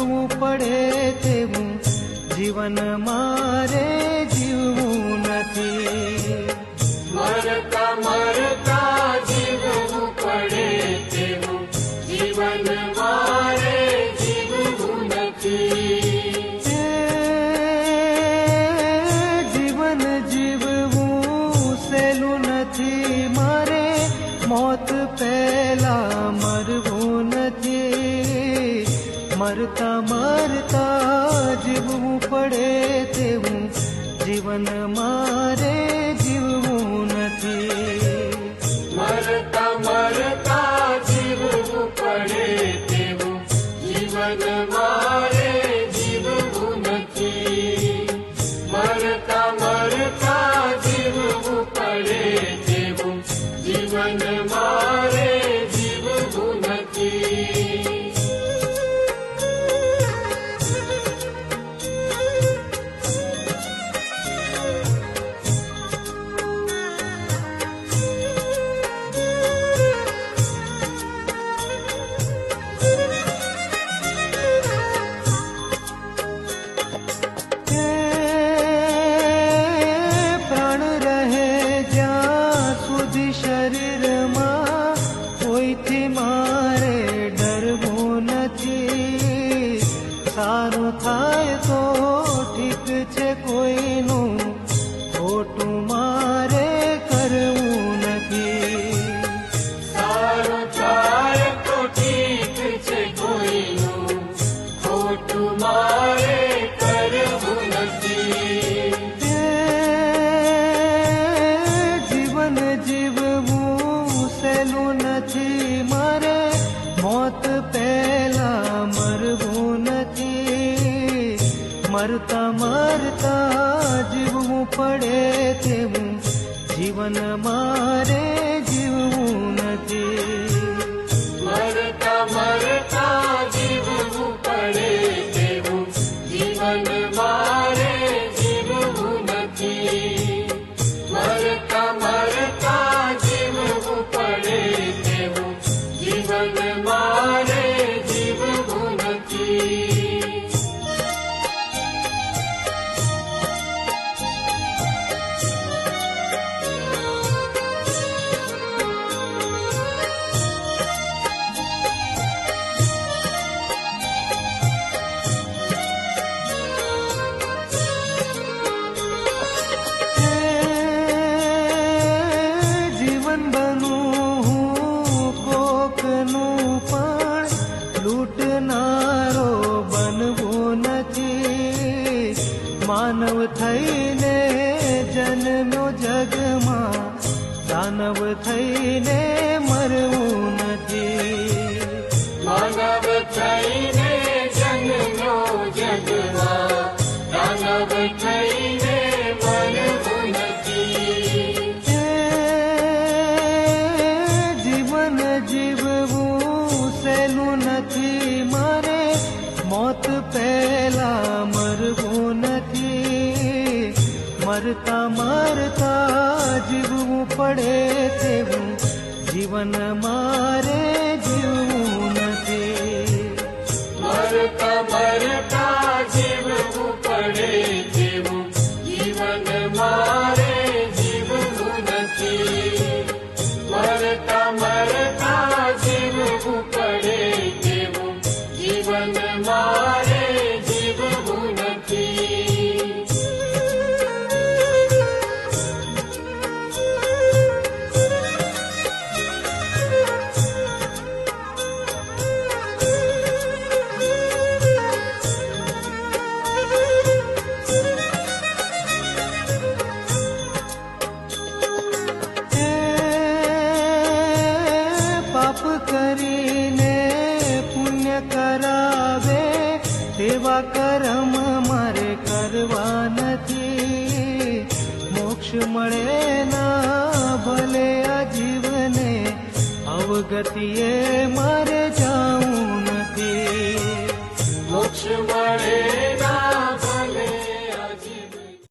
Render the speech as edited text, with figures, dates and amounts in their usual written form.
જીવવું પડે તેવું જીવન મારે જીવવું નથી. મરતા મરતા જીવવું પડે તેવું જીવન મારે જીવવું નથી. જીવન જીવવું સહેલું નથી, મારે મોત પહેલા મરવું નથી. મરતા મરતા જીવવું પડે તેવું જીવન મારે જીવવું નથી. મરતા મરતા જીવવું પડે તેવું જીવન મારે જીવવું નથી. મરતા મરતા જીવવું પડે તેવું જીવન મારે જીવવું નથી. પ્રાણ રહે જ્યાં સુધી શરીરમાં કોઈથી મારે ડરવું નથી. સારું થાય તો ઠીક છે, કોઈનું ખોટું મારે કરવું નથી. સારું થાય તો ઠીક છે, કોઈનું ખોટું મારે કરવું નથી. જીવન જીવવું સહેલું નથી, મારે મોત પહેલા મરવું નથી. મરતા મરતા જીવવું પડે તેવું જીવન મારે જીવવું નથી. મરતા મરતા જીવવું પડે તેવું જીવન મારે જીવવું નથી. મરતા મરતા જીવવું પડે તેવું જીવન મારે જીવવું નથી. જીવન બનું હું કોકનું પણ લૂંટનારો બનવું નથી. માનવ થઈને જન્મ્યો જગમાં, દાનવ થઈને મરવું નથી. માનવ થઈને જન્મ્યો જગમાં, દાનવ થઈને મરવું નથી. જીવન જીવવું સહેલું નથી, મારે મોત પહેલા મરવું નથી. મરતા મરતા જીવવું પડે તેવું જીવન મારે જીવવું નથી. મરતા મરતા જીવવું પડે તેવું જીવન મારે જીવવું નથી. મરતા મરતા જીવવું પડે તેવું જીવન મારે જીવવું નથી. પાપ કરીને પુણ્ય કરાવે તેવા કર્મ મારે કરવા નથી. મોક્ષ મળે ના ભલે આ જીવને, અવગતિએ મારે જાવું નથી. મોક્ષ મળે